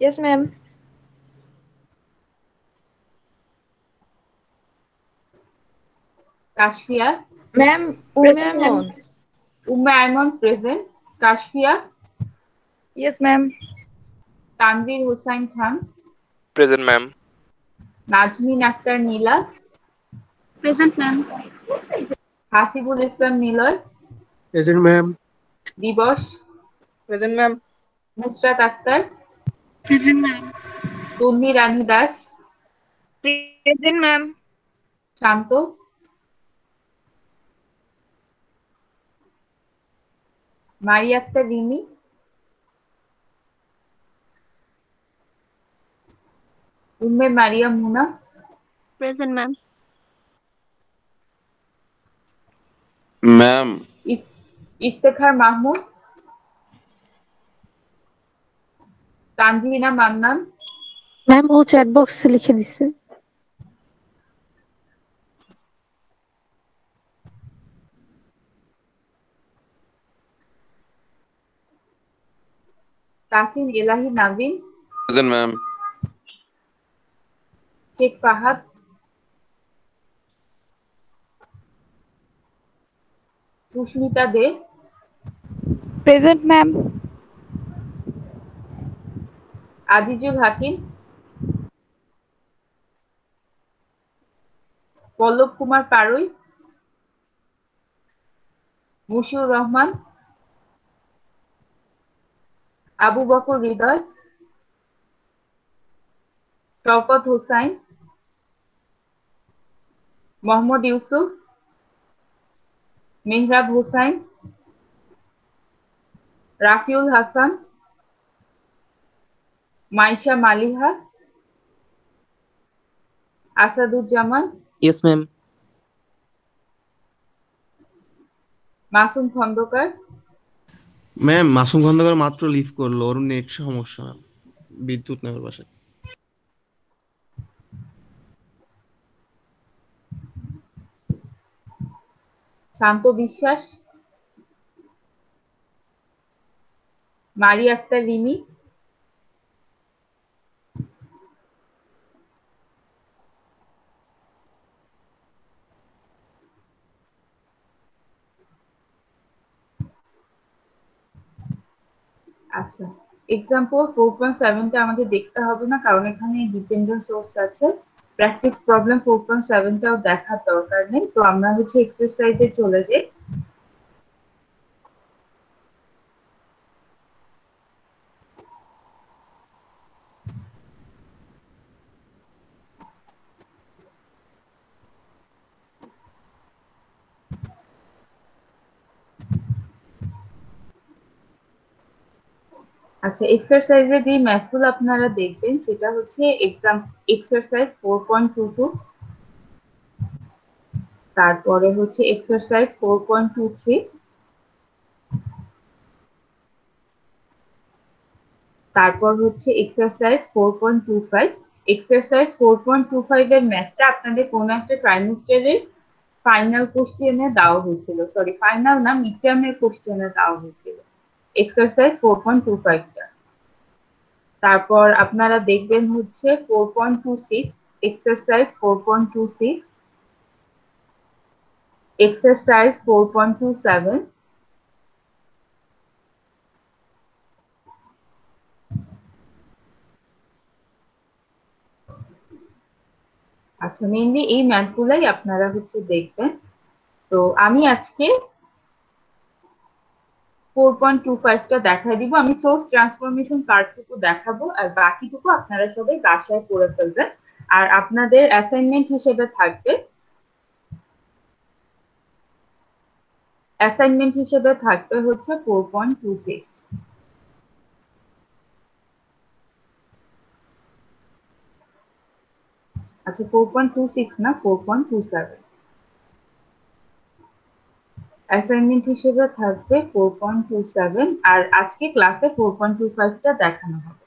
Yes, ma'am. Kashfia, Ma'am, Umemon. Umme Ayman present, Kashfia, Yes, ma'am. Tanvir Hossain Khan, Present, ma'am. Nazmin Akter Nila, Present, ma'am. Hasibul Islam Niloy, Present, ma'am. দিবস, Present, ma'am. Nusrat Akter, Present, ma'am. তন্নি রানী Das, Present, ma'am. Shanto, Mari Akter Rimi, Umme Mariam Muna, Present, ma'am. Ma'am. Iftekhar Mahmud, Tanzina Mannan, ma'am ও chat বক্সে লিখে দিছে। Tasin Elahi Nabin, Present, ma'am. Sheikh Fahad, Susmita De, Present, ma'am. Azizul Hakim, Pallab Kumar Parui, Mushiur Rahman, Abu Bakar হৃদয়, Shawkat Hossain, Mohammad Yusuf, Mehrab Hossain, Rafiul Hasan, Maisha Maliha, Asaduzzaman, Yes, ma'am. Masum Khandaker, ma'am Masum Khandaker মাত্র leave করলো, ওর net সমস্যা, বিদ্যুৎ নেই ওর বাসায়। শান্ত বিশ্বাস, মারি আক্তার রিমি, আচ্ছা, এক্সাম্পল 4.7টা আমাদের দেখতে হবে না, কারণ এখানে ডিপেন্ডেন্ট সোর্স আছে। প্র্যাকটিস প্রবলেম 4.7টাও দেখার দরকার নেই। তো আমরা হচ্ছে এক্সারসাইজে চলে যাই। আচ্ছা, এক্সারসাইজে যে ম্যাথগুলো আপনারা দেখবেন সেটা হচ্ছে এক্সারসাইজ 4.22, তারপরে হচ্ছে এক্সারসাইজ 4.23, তারপর হচ্ছে এক্সারসাইজ 4.25। এক্সারসাইজ 4.25 এর ম্যাথটা আপনাদের কোন একটা ট্রাইমেস্টারের ফাইনাল কোশ্চেনে দেওয়া হয়েছিল, সরি ফাইনাল না, মিড টার্মের কোশ্চেনে দেওয়া হয়েছিল এক্সারসাইজ 4.25টা। তারপর আপনারা দেখবেন হচ্ছে 4.26, এক্সারসাইজ 4.26, এক্সারসাইজ 4.27, আচ্ছা, মেইনলি এই ম্যাথগুলাই আপনারা হচ্ছে দেখবেন। তো আমি আজকে 4.25টা দেখাই দিব। আমি সোর্স ট্রান্সফরমেশন পার্টটুকু দেখাবো আর বাকিটুকু আপনারা সবাই বাসায় করে ফেলবেন। আর আপনাদের অ্যাসাইনমেন্ট হিসেবে থাকবে হচ্ছে 4.26। আচ্ছা 4.26 না 4.27। অ্যাসাইনমেন্ট হিসেবে থাকবে 4.27 আর আজকে ক্লাসে 4.25টা দেখানো হবে।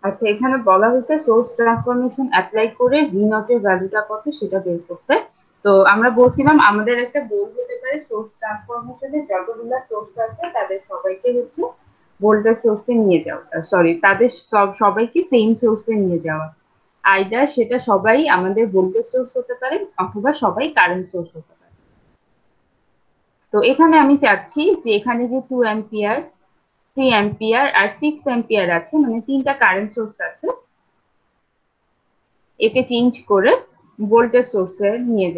আচ্ছা এখানে বলা হয়েছে সোর্স ট্রান্সফরমেশন অ্যাপ্লাই করে ভি নট এর ভ্যালুটা কত সেটা বের করতে। তো আমরা বলছিলাম আমাদের একটা গোল হতে পারে সোর্স ট্রান্সফরমেশনে যতগুলো সোর্স আছে তাদের সবাইকে হচ্ছে ভোল্টেজ সোর্সে নিয়ে যাওয়া, সরি তাদের সবাইকে সেম সোর্সে নিয়ে যাওয়া। আইদার সেটা সবাই আমাদের ভোল্টেজ সোর্স হতে পারে অথবা সবাই কারেন্ট সোর্স হতে পারে। তো এখানে আমি চাচ্ছি যে এখানে যে 2 অ্যাম্পিয়ার 3 অ্যাম্পিয়ার আর 6 অ্যাম্পিয়ার আছে, মানে তিনটা কারেন্ট সোর্স আছে, একে চেঞ্জ করে ভোল্টেজ সোর্সে নিয়ে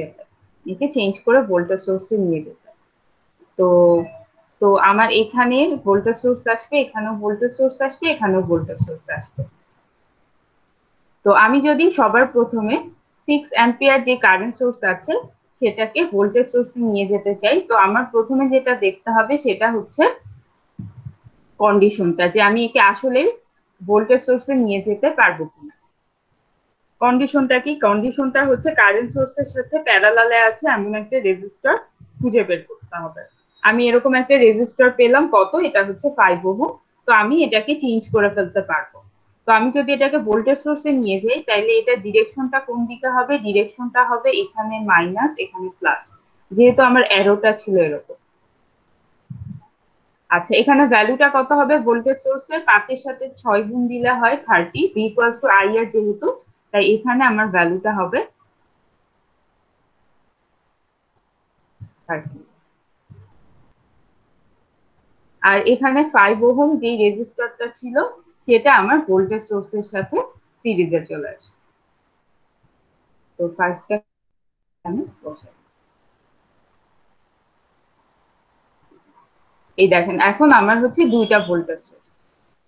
যেতে, তো তো আমার এখানে ভোল্টেজ সোর্স আসবে, এখানেও ভোল্টেজ সোর্স আসবে, এখানেও ভোল্টেজ সোর্স আসবে। তো আমি যদি সবার প্রথমে 6 অ্যাম্পিয়ার যে কারেন্ট সোর্স আছে সেটাকে ভোল্টেজ সোর্সে নিয়ে যেতে চাই, তো আমার প্রথমে যেটা দেখতে হবে সেটা হচ্ছে কন্ডিশনটা, যে আমি একে আসলে ভোল্টেজ সোর্সে নিয়ে যেতে পারবো কিনা। কন্ডিশনটা কি? কন্ডিশনটা হচ্ছে কারেন্ট সোর্সের সাথে প্যারালালে আছে এমন একটা রেজিস্টর খুঁজে বের করতে হবে। আমি এরকম একটা রেজিস্টর পেলাম, কত, এটা হচ্ছে 5 ওহম। তো আমি এটাকে চেঞ্জ করে ফেলতে পারবো। তো আমি যদি এটাকে ভোল্টেজ সোর্সে নিয়ে যাই তাহলে এটা ডিরেকশনটা কোন দিকে হবে? ডিরেকশনটা হবে এখানে মাইনাস, এখানে প্লাস, যেহেতু আমার অ্যারোটা ছিল এরকম। আচ্ছা এখানে ভ্যালুটা কত হবে ভোল্টেজ সোর্সের? 5 এর সাথে 6 গুণ দিলে হয় 30, ভি ইকুয়ালস টু আই এর যেহেতু, তাই এখানে আমার ভ্যালুটা হবে 30। আর এখানে 5 ওহম যে রেজিস্টরটা ছিল সেটা আমার ভোল্টেজ সোর্সের সাথে সিরিজে চলে আসে। তো 5টা আমি বসাই। এই দেখেন এখন আমার হচ্ছে দুইটা ভোল্টেজ সোর্স।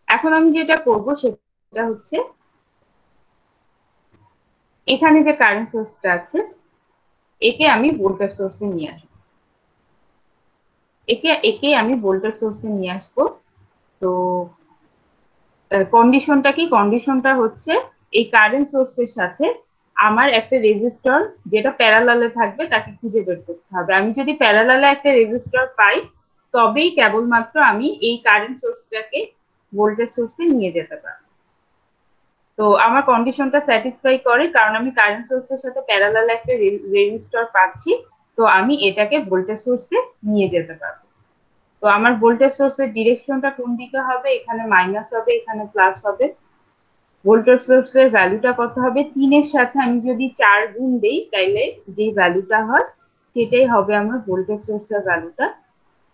এখন আমি যেটা করবো সেটা এটা হচ্ছে এখানে যে কারেন্ট সোর্সটা আছে একে আমি ভোল্টেজ সোর্সে নিয়ে আসবো, একে আমি ভোল্টেজ সোর্সে নিয়ে আসবো। তো কন্ডিশনটা কি? কন্ডিশনটা হচ্ছে এই কারেন্ট সোর্সের সাথে আমার একটা রেজিস্টর যেটা প্যারালালে থাকবে তাকে খুঁজে বের করতে হবে। আমি যদি প্যারালালে একটা রেজিস্টর পাই তবেই কেবলমাত্র আমি এই কারেন্ট সোর্সটাকে ভোল্টেজ সোর্সে নিয়ে যেতে পারবো। তো আমার কন্ডিশনটা স্যাটিসফাই করে কারণ আমি কারেন্ট সোর্সের সাথে প্যারালালে একটা রেজিস্টর পাচ্ছি, তো আমি এটাকে ভোল্টেজ সোর্সে নিয়ে যেতে পারবো। তো আমার ভোল্টেজ সোর্সের ডিরেকশনটা কোন দিকে হবে? এখানে মাইনাস হবে, এখানে প্লাস হবে। ভোল্টেজ সোর্সের ভ্যালুটা কত হবে? 3 এর সাথে আমি যদি 4 গুণ দেই তাইলে যে ভ্যালুটা হয় সেটাই হবে আমার ভোল্টেজ সোর্সের ভ্যালুটা,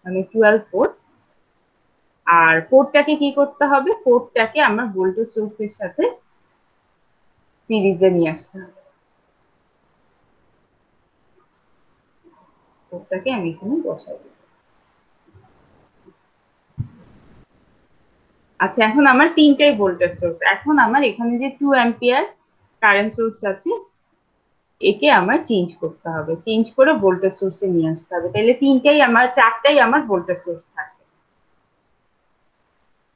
মানে 12 ভোল্ট। আর পোর্টটাকে কি করতে হবে? পোর্টটাকে আমার ভোল্টেজ সোর্সের সাথে সিরিজে নিয়ে আসতে হবে। পোর্টটাকে আমি এখানে বসাই দিই। আচ্ছা, এখন আমার তিনটাই ভোল্টেজ সোর্স। এখন আমার এখানে যে 2 অ্যাম্পিয়ার কারেন্ট সোর্স আছে একে আমার চেঞ্জ করতে হবে, চেঞ্জ করে ভোল্টেজ সোর্সে নিয়ে আসতে হবে। তাহলে চারটাই আমার ভোল্টেজ সোর্স থাকবে।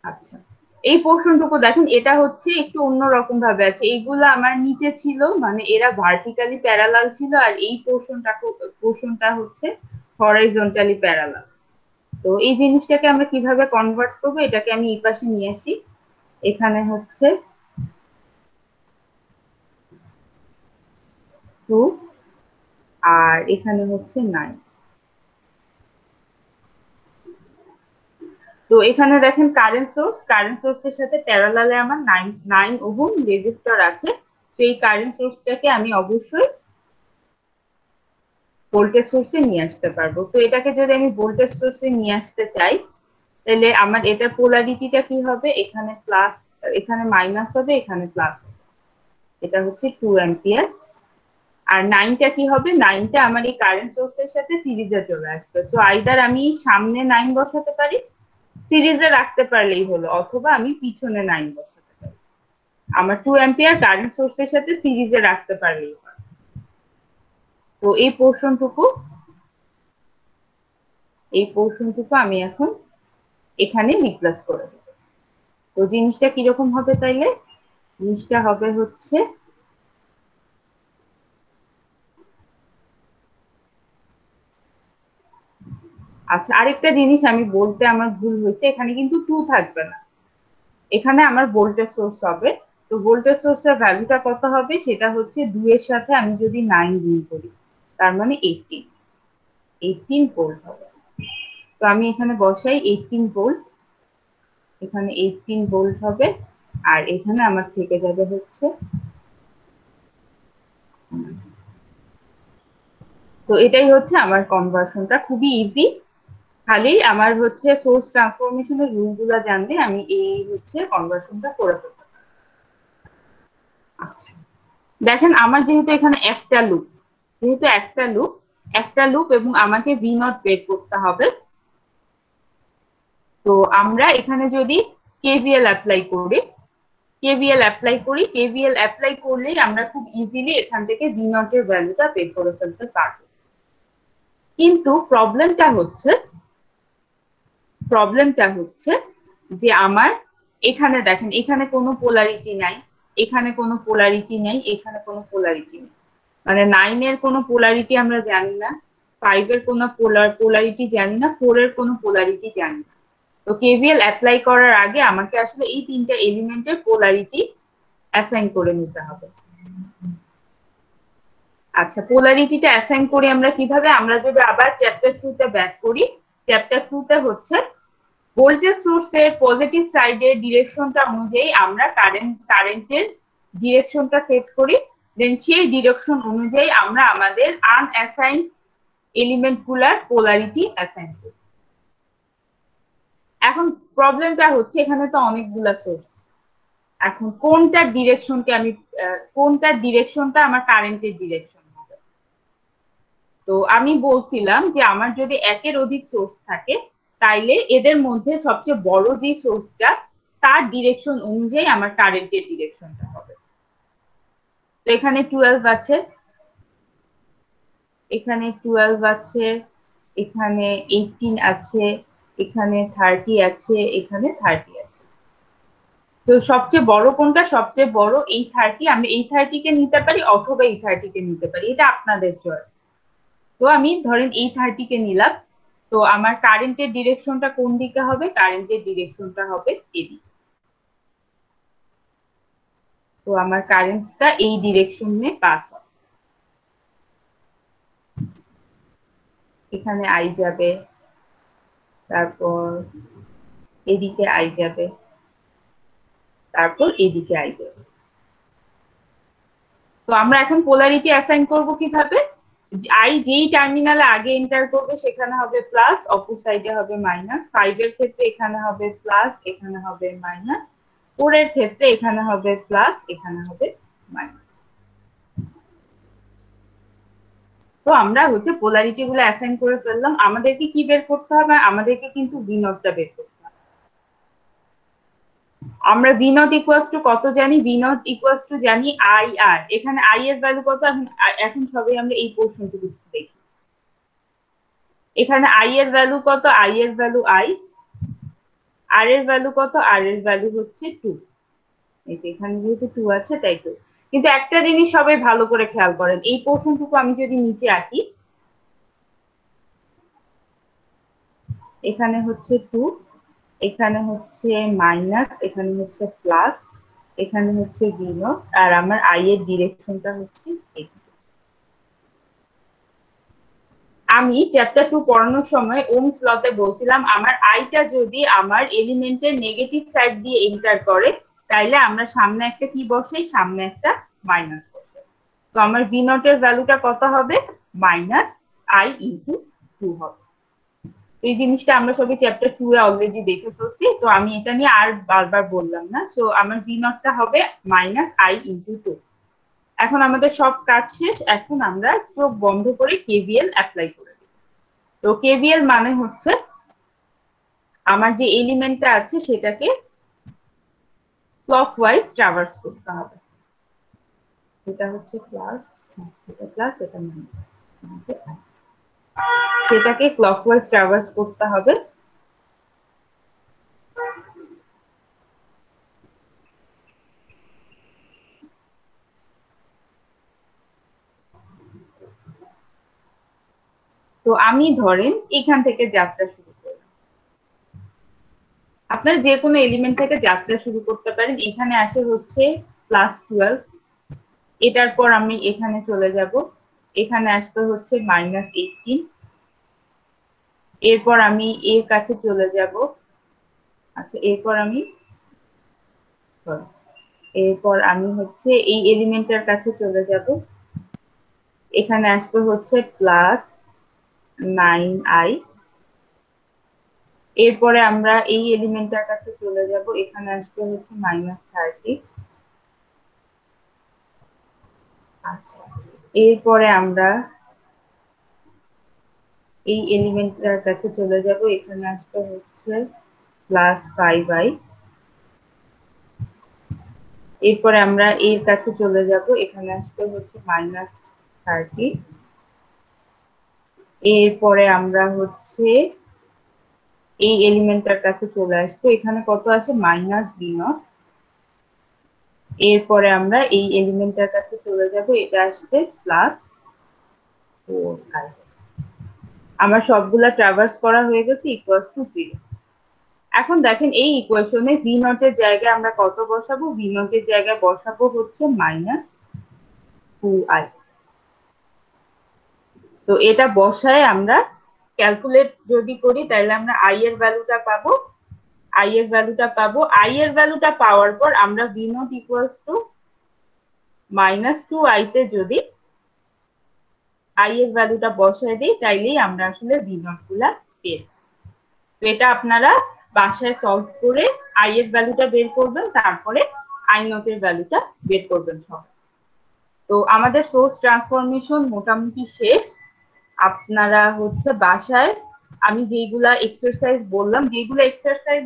আচ্ছা, এই পোর্শনটুকু দেখেন, এটা হচ্ছে একটু অন্যরকম ভাবে আছে। এইগুলো আমার নিচে ছিল, মানে এরা ভার্টিক্যালি প্যারালাল ছিল, আর এই পোর্শনটা হচ্ছে হরাইজন্টালি প্যারালাল। তো এই জিনিসটাকে আমরা কিভাবে কনভার্ট করবো? এটাকে আমি এই পাশে নিয়ে আসি। এখানে হচ্ছে 2 আর এখানে হচ্ছে 9। তো এখানে দেখেন কারেন্ট সোর্সের সাথে প্যারালালে আমার 9 ওহম রেজিস্টর আছে। সেই কারেন্ট সোর্সটাকে আমি অবশ্যই ভোল্টেজ সোর্সে নিয়ে আসতে পারবো। তো এটাকে যদি আমি ভোল্টেজ সোর্সে নিয়ে আসতে চাই তাহলে আমার এটার পোলারিটিটা কি হবে? এখানে প্লাস, এখানে মাইনাস হবে, এখানে প্লাস হবে। এটা হচ্ছে 2 অ্যাম্পিয়ার। আর 9টা কি হবে? 9টা আমার এই কারেন্ট সোর্সের সাথে সিরিজে চলে আসবে। সো আইদার আমি সামনে 9 বসাতে পারি, সিরিজে রাখতে পারলেই হলো, অথবা আমি পিছনে 9 বসাতে পারি। আমার 2 অ্যাম্পিয়ার কারেন্ট সোর্সের সাথে সিরিজে রাখতে পারলেই হয়। তো এই পোর্শনটুকু আমি এখন এখানে রিপ্লেস করে দেব। তো জিনিসটা কিরকম হবে তাইলে? জিনিসটা হবে হচ্ছে আচ্ছা, আরেকটা জিনিস আমি বলতে আমার ভুল হয়েছে, এখানে কিন্তু 2 থাকবে না, এখানে আমার ভোল্টেজ সোর্স হবে। তো ভোল্টেজ সোর্সের ভ্যালুটা কত হবে? সেটা হচ্ছে 2 এর সাথে আমি যদি 9 গুণ করি তার মানে 18 ভোল্ট হবে। তো আমি এখানে বসাই 18 ভোল্ট, এখানে 18 ভোল্ট হবে, আর এখানে আমার থেকে যাবে হচ্ছে। তো এটাই হচ্ছে আমার কনভার্সনটা, খুবই ইজি। খালি আমার হচ্ছে সোর্স ট্রান্সফরমেশনের রুলগুলো জানলে আমি এই হচ্ছে কনভার্সনটা করে ফেলতে পারি। আচ্ছা, দেখেন আমার যেহেতু এখানে একটা লুপ এবং আমাকে ভি নট বের করতে হবে। তো আমরা এখানে যদি কেভিএল অ্যাপ্লাই করলেই আমরা খুব ইজিলি এখান থেকে ভি নট এর ভ্যালুটা বের করে ফেলতে পারবো। কিন্তু প্রবলেমটা হচ্ছে যে আমার এখানে দেখেন, এখানে কোনো পোলারিটি নাই, এখানে কোনো পোলারিটি নেই, এখানে কোনো পোলারিটি নেই। মানে 9 এর কোনো পোলারিটি আমরা জানি না, 5 এর কোনো পোলারিটি জানি না, 4 এর কোনো পোলারিটি জানি না। তো কেভিএল অ্যাপ্লাই করার আগে আমাকে আসলে এই তিনটা এলিমেন্টের পোলারিটি অ্যাসাইন করে নিতে হবে। আচ্ছা, পোলারিটিটা অ্যাসাইন করি আমরা কিভাবে? আমরা যদি আবার চ্যাপ্টার 2 তে ব্যাক করি, চ্যাপ্টার 2 তে হচ্ছে ভোল্টেজ সোর্সের পজিটিভ সাইডের ডিরেকশনটা অনুযায়ী আমরা কারেন্টের ডিরেকশনটা সেট করি, দেন সেই ডিরেকশন অনুযায়ী আমরা আমাদের আনঅ্যাসাইন এলিমেন্ট গুলার পোলারিটি অ্যাসাইন করি। এখন প্রবলেমটা হচ্ছে এখানে তো অনেকগুলা সোর্স, এখন কোনটার ডিরেকশনটা আমার কারেন্টের ডিরেকশন হবে? তো আমি বলছিলাম যে আমার যদি একের অধিক সোর্স থাকে তাইলে এদের মধ্যে সবচেয়ে বড় যে সোর্সটা তার ডিরেকশন অনুযায়ী আমার কারেন্টের ডিরেকশনটা হবে। তো এখানে 12 আছে, এখানে 12 আছে, এখানে 18 আছে, এখানে 30 আছে, এখানে 30 আছে। তো সবচেয়ে বড় কোনটা? সবচেয়ে বড় এই 30। আমি এই 30 কে নিতে পারি অথবা এই 30 কে নিতে পারি, এটা আপনাদের চয়েস। তো আমি ধরেন এই 30 কে নিলাম। তো আমার কারেন্টের ডিরেকশনটা কোন দিকে হবে? কারেন্টের ডিরেকশনটা হবে এদিকে। তো আমার কারেন্টটা এই ডিরেকশনে পাস হবে। এখানে আই যাবে, তারপর এদিকে আই যাবে, তারপর এদিকে আই যাবে। তো আমরা এখন পোলারিটি অ্যাসাইন করব কিভাবে? আই যেই টার্মিনালে আগে এন্টার করবে সেখানে হবে প্লাস, অপর সাইডে হবে মাইনাস। 5 এর ক্ষেত্রে এখানে হবে প্লাস, এখানে হবে মাইনাস। 4 এর ক্ষেত্রে এখানে হবে প্লাস, এখানে হবে মাইনাস। তো আমরা হচ্ছে পোলারিটি গুলো অ্যাসাইন করে ফেললাম। আমাদেরকে কি বের করতে হবে? আমাদেরকে কিন্তু ভি নটটা বের করতে হবে। আমরা ভি নট ইকুয়ালস টু কত জানি? ভি নট ইকুয়ালস টু জানি আই আর। এখানে আই এর ভ্যালু কত? এখন সবাই আমরা এই পোর্শনটুকু দেখি। এখানে আই এর ভ্যালু কত? আই এর ভ্যালু আই। আর এর ভ্যালু কত? আর এর ভ্যালু হচ্ছে 2। এই যে এখানে যেহেতু 2 আছে তাই তো। কিন্তু একটা জিনিস সবাই ভালো করে খেয়াল করেন, এই পোর্শনটুকু আমি যদি নিচে আঁকি, এখানে হচ্ছে 2, এখানে হচ্ছে মাইনাস, এখানে হচ্ছে প্লাস, এখানে হচ্ছে ভি নট, আর আমার আই এর ডিরেকশনটা হচ্ছে এদিকে। আমি চ্যাপ্টার 2 পড়ানোর সময় ওমস লতে বলছিলাম আমার আইটা যদি আমার এলিমেন্টের নেগেটিভ সাইড দিয়ে এন্টার করে তাইলে আমরা সামনে একটা কি বসাই? সামনে একটা মাইনাস বসাই। তো আমার ভি নট এর ভ্যালুটা কত হবে? মাইনাস আই ইনটু 2 হবে। এই জিনিসটা আমরা সবাই চ্যাপ্টার 2 এ অলরেডি দেখে ফেলছি, তো আমি এটা নিয়ে আর বারবার বললাম না। সো আমার ভি নটটা হবে মাইনাস আই ইনটু 2। এখন আমাদের সব কাজ শেষ। এখন আমরা চোখ বন্ধ করে কেভিএল অ্যাপ্লাই করে দিই। তো কেভিএল মানে হচ্ছে আমার যে এলিমেন্টটা আছে সেটাকে ক্লকওয়াইজ ট্রাভার্স করতে হবে। এটা হচ্ছে প্লাস, এটা প্লাস, এটা মাইনাস, সেটাকে ক্লকওয়াইজ ট্রাভার্স করতে হবে। তো আমি ধরেন এখান থেকে যাত্রা শুরু করলাম। আপনারা যে কোনো এলিমেন্ট থেকে যাত্রা শুরু করতে পারেন। এখানে আসে হচ্ছে +12, এটার পর আমি এখানে চলে যাব, এখানে আসবে হচ্ছে -18, এরপর আমি এর কাছে চলে যাব। আচ্ছা, এরপর আমি হচ্ছে এই এলিমেন্টের কাছে চলে যাব, এখানে আসবে হচ্ছে +9i। এরপরে আমরা এই এলিমেন্টের কাছে চলে যাব, এখানে আসবে হচ্ছে -30। আচ্ছা, এরপরে আমরা এই এলিমেন্টের কাছে চলে যাব, এখানে আসবে হচ্ছে +5i। এরপরে আমরা এর কাছে চলে যাব, এখানে আসবে হচ্ছে -30। এরপরে আমরা হচ্ছে এই এলিমেন্টটার কাছে চলে আসবো, এখানে কত আসে? -b0। এরপরে আমরা এই এলিমেন্টটার কাছে চলে যাব, এটা আসবে +4i। আমার সবগুলা ট্রাভার্স করা হয়ে গেছে, ইকুয়ালস টু 0। এখন দেখেন এই ইকুয়েশনে ভি নটের জায়গায় আমরা কত বসাবো? ভি নটের জায়গায় বসাবো হচ্ছে -2i। তো এটা বসায় আমরা ক্যালকুলেট যদি করি তাহলে আমরা আই এর ভ্যালুটা পাবো। আই এর ভ্যালুটা পাওয়ার পর আমরা V naught equals to -2i তে যদি আই এর ভ্যালুটা বসায় দিই তাইলেই আমরা আসলে ভি নট গুলা পেয়ে যাবো। তো এটা আপনারা বাসায় সলভ করে আই এর ভ্যালুটা বের করবেন, তারপরে আই নট এর ভ্যালুটা বের করবেন সব। তো আমাদের সোর্স ট্রান্সফরমেশন মোটামুটি শেষ। আপনারা হচ্ছে বাসায় আমি যেগুলা এক্সারসাইজ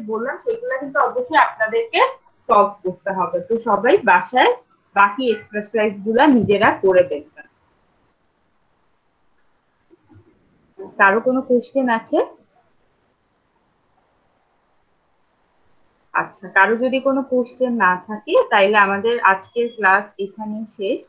বললাম সেগুলা কিন্তু অবশ্যই আপনাদেরকে সলভ করতে হবে। তো সবাই বাসায় বাকি এক্সারসাইজ গুলা নিজেরা করে দেখবেন। কারো কোনো কোশ্চেন আছে? আচ্ছা, কারো যদি কোনো কোশ্চেন না থাকে তাইলে আমাদের আজকের ক্লাস এখানেই শেষ।